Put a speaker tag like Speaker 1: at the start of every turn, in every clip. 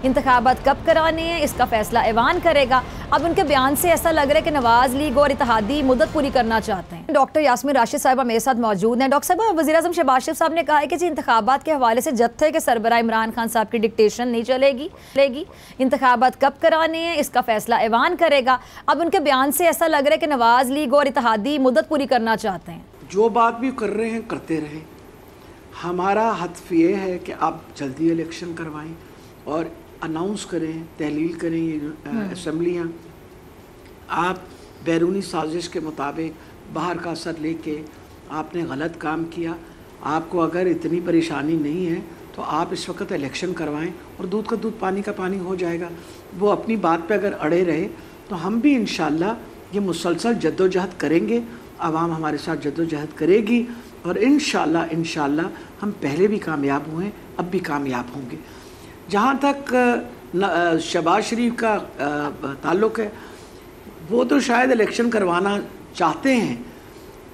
Speaker 1: इंतखाबात कब कराने हैं इसका फैसला ऐवान करेगा। अब उनके बयान से ऐसा लग रहा है कि नवाज लीग और इत्तेहादी मुद्दत पूरी करना चाहते हैं। डॉक्टर यास्मीन राशिद साहिबा मेरे साथ मौजूद हैं। डॉक्टर साहब, वज़ीर-ए-आज़म शहबाज शरीफ साहब ने कहा है कि जी इंतखाबात के हवाले से जत्थे के सरबराह इमरान खान साहब की डिक्टेशन नहीं चलेगी। इंतखाबात कब कराने हैं इसका फैसला ऐवान करेगा। अब उनके बयान से ऐसा लग रहा है कि नवाज लीग और इत्तेहादी मुद्दत पूरी करना चाहते हैं।
Speaker 2: जो बात भी कर रहे हैं करते रहें। हमारा हदफ ये है कि आप जल्दी इलेक्शन करवाएं और अनाउंस करें, तहलील करें ये असम्बलियाँ। आप बैरूनी साजिश के मुताबिक बाहर का असर लेके आपने गलत काम किया। आपको अगर इतनी परेशानी नहीं है तो आप इस वक्त इलेक्शन करवाएं और दूध का दूध पानी का पानी हो जाएगा। वो अपनी बात पे अगर अड़े रहे तो हम भी इंशाल्लाह ये मुसलसल जद्दोजहद करेंगे, आवाम हमारे साथ जद्दोजहद करेगी और इंशाल्लाह हम पहले भी कामयाब हुए, अब भी कामयाब होंगे। जहाँ तक शहबाज शरीफ का ताल्लुक़ है, वो तो शायद इलेक्शन करवाना चाहते हैं।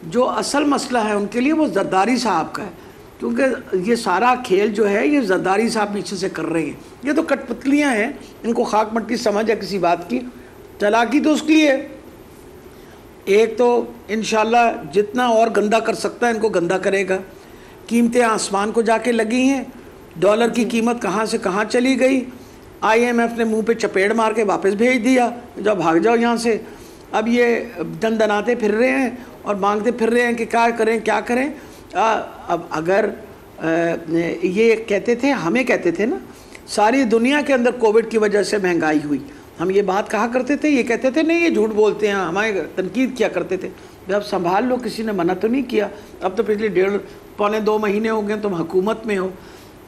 Speaker 2: जो असल मसला है उनके लिए वो जरदारी साहब का है, क्योंकि ये सारा खेल जो है ये जरदारी साहब पीछे से कर रहे हैं। ये तो कठपुतलियाँ हैं, इनको खाक मट्टी समझ है किसी बात की। चालाकी तो उसकी है, एक तो इंशाल्लाह जितना और गंदा कर सकता है इनको गंदा करेगा। कीमतें आसमान को जाके लगी हैं, डॉलर की कीमत कहाँ से कहाँ चली गई। IMF ने मुंह पे चपेड़ मार के वापस भेज दिया, जाओ भाग जाओ यहाँ से। अब ये दनाते फिर रहे हैं और मांगते फिर रहे हैं कि क्या करें। अब अगर ये कहते थे, हमें कहते थे ना, सारी दुनिया के अंदर कोविड की वजह से महंगाई हुई, हम ये बात कहा करते थे, ये कहते थे नहीं ये झूठ बोलते हैं, हमारे तनकीद किया करते थे। अब संभाल लो, किसी ने मना तो नहीं किया। अब तो पिछले 1.5-2 महीने हो गए तुम हुकूमत में हो।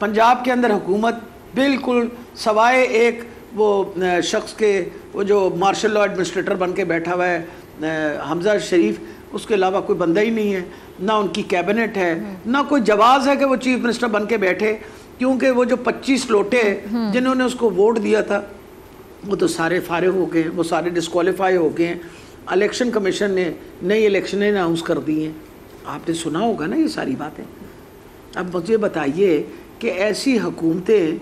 Speaker 2: पंजाब के अंदर हुकूमत बिल्कुल सवाए एक वो शख्स के, वो जो मार्शल लॉ एडमिनिस्ट्रेटर बन के बैठा हुआ है हमजा शरीफ, उसके अलावा कोई बंदा ही नहीं है। ना उनकी कैबिनेट है, ना कोई जवाज़ है कि वो चीफ मिनिस्टर बन के बैठे, क्योंकि वो जो 25 लोटे जिन्होंने उसको वोट दिया था वो तो सारे फारिग हो गए, वो सारे डिस्क्वालीफाई हो गए हैं। इलेक्शन कमीशन ने नई इलेक्शनें अनाउंस कर दी हैं। आपने सुना होगा ना ये सारी बातें। अब मुझे बताइए कि ऐसी हुकूमतें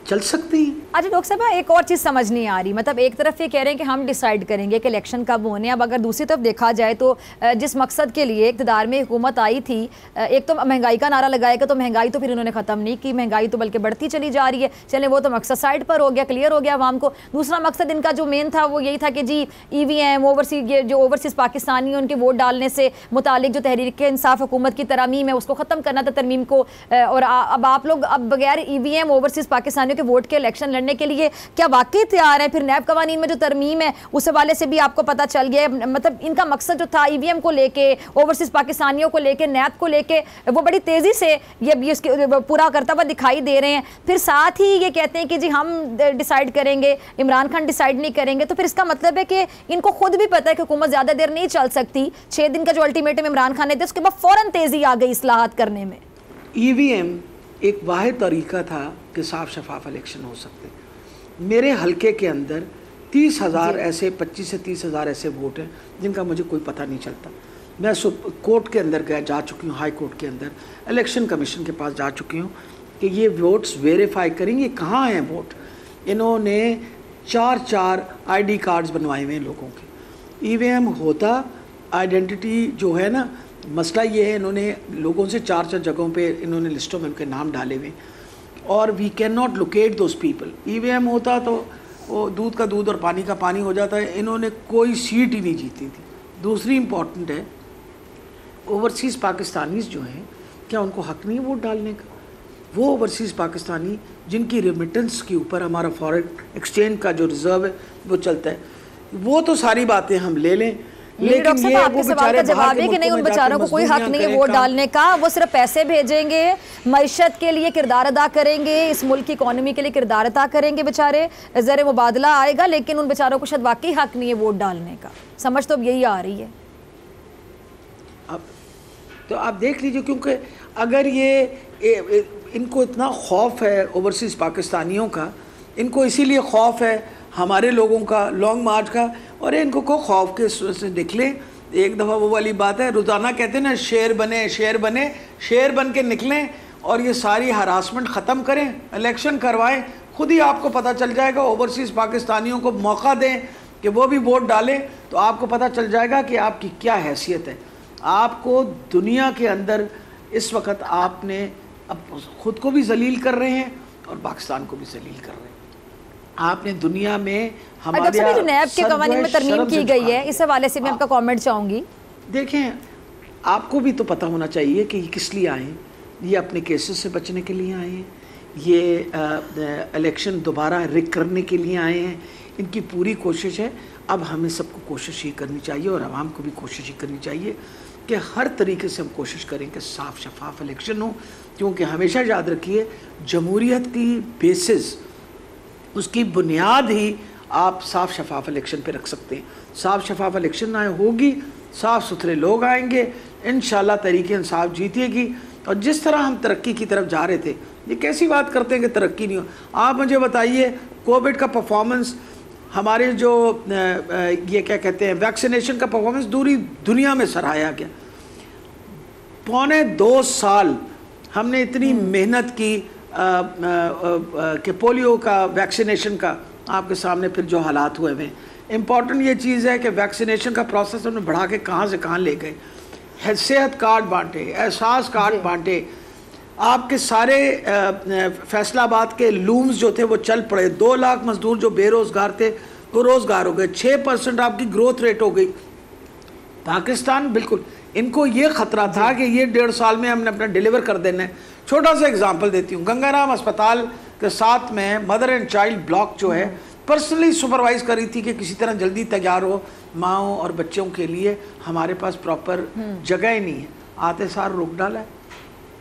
Speaker 2: चल सकती हैं?
Speaker 1: अच्छा डॉक्टर साहब, एक और चीज़ समझ नहीं आ रही। मतलब एक तरफ ये कह रहे हैं कि हम डिसाइड करेंगे कि इलेक्शन कब होने, अब अगर दूसरी तरफ देखा जाए तो जिस मकसद के लिए इक़्तिदार में हुकूमत आई थी, एक तो महंगाई का नारा लगाएगा, तो महंगाई तो फिर इन्होंने ख़त्म नहीं की, महंगाई तो बल्कि बढ़ती चली जा रही है। चले वो तो मकसद साइड पर हो गया, क्लियर हो गया आवाम को। दूसरा मकसद इनका जो मेन था वो यही था कि जी EVM ओवरसीज़ पाकिस्तानी उनके वोट डालने से मुतालिक जो तहरीक इंसाफ हुकूमत की तरमीम है उसको ख़त्म करना था, तरमीम को। और अब आप लोग अब बगैर EVM ओवरसीज़ पाकिस्तानियों के वोट के इलेक्शन लड़ने के लिए क्या वाकई तैयार है? फिर नैब कवानीन में जो तरमीम है उस हवाले से भी आपको पता चल गया है। मतलब इनका मकसद जो था EVM को लेके, ओवरसीज पाकिस्तानियों को लेके, नैब को लेके, वो बड़ी तेजी से ये पूरा करता हुआ दिखाई दे रहे हैं। फिर साथ ही ये कहते हैं कि जी हम डिसाइड करेंगे, इमरान खान डिसाइड नहीं करेंगे। तो फिर इसका मतलब है कि इनको खुद भी पता है कि हुकूमत ज्यादा देर नहीं चल सकती। 6 दिन का जो अल्टीमेटम इमरान खान ने दिया उसके बाद फौरन तेजी आ गई इस्लाहात करने में।
Speaker 2: EVM एक वाहिद तरीका था कि साफ शफाफ इलेक्शन हो सकते। मेरे हलके के अंदर 30,000 ऐसे 25 से 30,000 ऐसे वोट हैं जिनका मुझे कोई पता नहीं चलता। मैं कोर्ट के अंदर जा चुकी हूँ, हाई कोर्ट के अंदर इलेक्शन कमीशन के पास जा चुकी हूँ कि ये वोट्स वेरीफाई करेंगे कहाँ हैं वोट। इन्होंने 4 ID कार्ड्स बनवाए हुए हैं लोगों के। EVM होता आइडेंटिटी जो है ना, मसला ये है इन्होंने लोगों से 4 जगहों पे इन्होंने लिस्टों में उनके नाम डाले हुए और we can not locate those people. EVM होता तो वो दूध का दूध और पानी का पानी हो जाता है। इन्होंने कोई सीट ही नहीं जीती थी। दूसरी इम्पॉर्टेंट है, ओवरसीज़ पाकिस्तानीज़ जो हैं, क्या उनको हक़ नहीं है वोट डालने का? वो ओवरसीज़ पाकिस्तानी जिनकी रेमिटेंस के ऊपर हमारा फॉरेन एक्सचेंज का जो रिज़र्व है वो चलता है, वो तो सारी बातें हम ले लें, लेकिन ये
Speaker 1: आपके सवाल का जवाब है कि नहीं, उन बेचारों को कोई हक नहीं है वोट डालने का। वो सिर्फ पैसे भेजेंगे, मईशत के लिए किरदार अदा करेंगे, इस मुल्क की इकोनॉमी के लिए किरदार अदा करेंगे बेचारे, ज़र मुबादला आएगा, लेकिन उन बेचारों को शायद वाकई हक नहीं है वोट डालने का। समझ तो अब यही आ रही है।
Speaker 2: अब तो आप देख लीजिए, क्योंकि अगर ये इनको इतना खौफ है ओवरसीज़ पाकिस्तानियों का, इनको इसीलिए खौफ है हमारे लोगों का लॉन्ग मार्च का, और इनको को खौफ के से निकले। एक दफ़ा वो वाली बात है, रोज़ाना कहते हैं ना शेर बने, शेर बन के निकलें और ये सारी हरासमेंट ख़त्म करें, इलेक्शन करवाएं, खुद ही आपको पता चल जाएगा। ओवरसीज़ पाकिस्तानियों को मौका दें कि वो भी वोट डालें, तो आपको पता चल जाएगा कि आपकी क्या हैसियत है। आपको दुनिया के अंदर इस वक्त आपने अब ख़ुद को भी जलील कर रहे हैं और पाकिस्तान को भी जलील कर रहे हैं। आपने दुनिया में हमारे
Speaker 1: जो नैब के कवानीन में तरमीम की गई है, इस हवाले से मैं आपका कमेंट चाहूँगी।
Speaker 2: देखें, आपको भी तो पता होना चाहिए कि ये किस लिए आए हैं। ये अपने केसेस से बचने के लिए आए हैं, ये इलेक्शन दोबारा रिग करने के लिए आए हैं। इनकी पूरी कोशिश है। अब हमें सबको कोशिश ये करनी चाहिए और आवाम को भी कोशिश ये करनी चाहिए कि हर तरीके से हम कोशिश करें कि साफ़ शफाफ इलेक्शन हो, क्योंकि हमेशा याद रखिए जमहूरियत की बेसिस, उसकी बुनियाद ही आप साफ़ शफाफ इलेक्शन पे रख सकते हैं। साफ़ शफाफ इलेक्शन ना होगी, साफ़ सुथरे लोग आएंगे, इंशाल्लाह तहरीक इंसाफ जीतेगी। और जिस तरह हम तरक्की की तरफ जा रहे थे, ये कैसी बात करते हैं कि तरक्की नहीं हो। आप मुझे बताइए, कोविड का परफॉर्मेंस, हमारे जो ये क्या कहते हैं वैक्सीनेशन का परफॉर्मेंस दूरी दुनिया में सराहाया गया। 2.25 साल हमने इतनी मेहनत की कि पोलियो का वैक्सीनेशन का, आपके सामने फिर जो हालात हुए हैं। इम्पॉर्टेंट ये चीज़ है कि वैक्सीनेशन का प्रोसेस हमने बढ़ा के कहाँ से कहाँ ले गए। सेहत कार्ड बांटे, एहसास कार्ड बांटे, आपके सारे फैसलाबाद के लूम्स जो थे वो चल पड़े। 2 लाख मजदूर जो बेरोज़गार थे वो रोज़गार हो गए। 6% आपकी ग्रोथ रेट हो गई। पाकिस्तान बिल्कुल, इनको ये ख़तरा था कि ये 1.5 साल में हमने अपना डिलीवर कर देना है। छोटा सा एग्जांपल देती हूँ, गंगाराम अस्पताल के साथ में मदर एंड चाइल्ड ब्लॉक जो है पर्सनली सुपरवाइज करी थी कि किसी तरह जल्दी तैयार हो माँओं और बच्चों के लिए। हमारे पास प्रॉपर जगह ही नहीं है, आते सार रोक डाला है,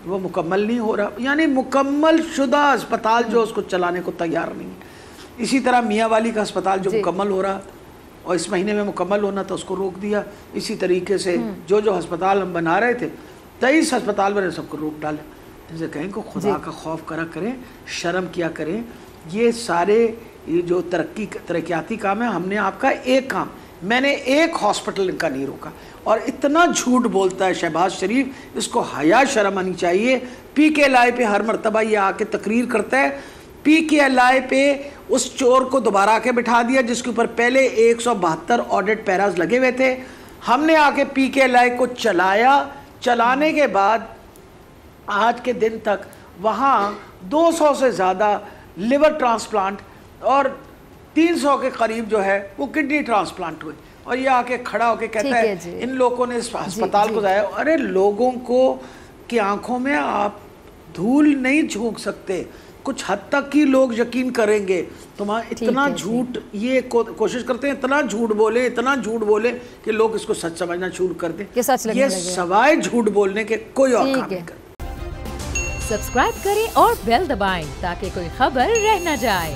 Speaker 2: वो मुकम्मल नहीं हो रहा। यानी मुकम्मल शुदा अस्पताल जो उसको चलाने को तैयार नहीं है। इसी तरह मियाँ वाली का अस्पताल जो मुकम्मल हो रहा और इस महीने में मुकम्मल होना था, उसको रोक दिया। इसी तरीके से जो अस्पताल हम बना रहे थे, 23 अस्पताल बने, सबको रोक डाला। जैसे कहें को खुदा का खौफ करा करें, शर्म किया करें। ये सारे ये जो तरक्याती काम है, हमने आपका एक काम, मैंने एक हॉस्पिटल का नहीं रोका। और इतना झूठ बोलता है शहबाज शरीफ, इसको हया शर्म आनी चाहिए। PKLI पे हर मरतबा ये आके तकरीर करता है। PKLI पे उस चोर को दोबारा आके बिठा दिया जिसके ऊपर पहले 172 ऑडिट पैराज लगे हुए थे। हमने आके PKLI को चलाया। चलाने के बाद आज के दिन तक वहाँ 200 से ज़्यादा लिवर ट्रांसप्लांट और 300 के करीब जो है वो किडनी ट्रांसप्लांट हुए। और ये आके खड़ा होके कहता है इन लोगों ने इस अस्पताल को जाया। अरे लोगों को की आंखों में आप धूल नहीं झोंक सकते, कुछ हद तक ही लोग यकीन करेंगे। तुम्हारा इतना झूठ ये कोशिश करते हैं, इतना झूठ बोले, इतना झूठ बोले कि लोग इसको सच समझना शुरू कर दें। ये सवाए झूठ बोलने के कोई और काम नहीं करते।
Speaker 3: सब्सक्राइब करें और बेल दबाएं ताकि कोई खबर रह न जाए।